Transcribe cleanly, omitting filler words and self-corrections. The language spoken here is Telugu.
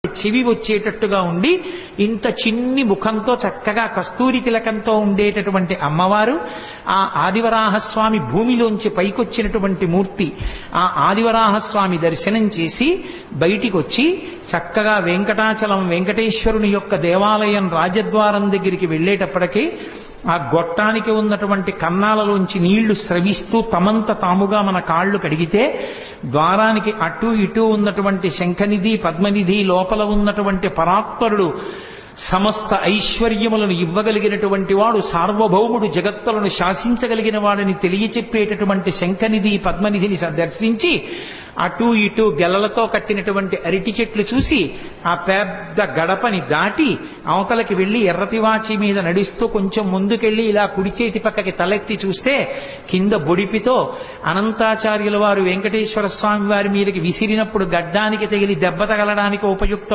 చెవి వచ్చేటట్టుగా ఉండి ఇంత చిన్ని ముఖంతో చక్కగా కస్తూరి తిలకంతో ఉండేటటువంటి అమ్మవారు ఆ ఆదివరాహస్వామి భూమిలోంచి పైకొచ్చినటువంటి మూర్తి. ఆ ఆదివరాహస్వామి దర్శనం చేసి బయటికి వచ్చి చక్కగా వెంకటాచలం వెంకటేశ్వరుని యొక్క దేవాలయం రాజద్వారం దగ్గరికి వెళ్ళేటప్పటికీ ఆ గొట్టానికి ఉన్నటువంటి కన్నాలలోంచి నీళ్లు స్రవిస్తూ తమంత తాముగా మన కాళ్ళు కడిగితే ద్వారానికి అటు ఇటు ఉన్నటువంటి శంఖనిధి పద్మనిధి లోపల ఉన్నటువంటి పరాత్పరుడు సమస్త ఐశ్వర్యములను ఇవ్వగలిగినటువంటి వాడు సార్వభౌముడు జగత్తులను శాసించగలిగిన వాడిని తెలియచెప్పేటటువంటి శంఖనిధి పద్మనిధిని దర్శించి అటు ఇటు గెలలతో కట్టినటువంటి అరటి చెట్లు చూసి ఆ పెద్ద గడపని దాటి అవతలకి వెళ్లి ఎర్రతివాచి మీద నడుస్తూ కొంచెం ముందుకెళ్లి ఇలా కుడి చేతి పక్కకి తలెత్తి చూస్తే కింద బొడిపితో అనంతాచార్యుల వారు వెంకటేశ్వర స్వామి వారి మీదకి విసిరినప్పుడు గడ్డానికి తగిలి దెబ్బ తగలడానికి ఉపయుక్తం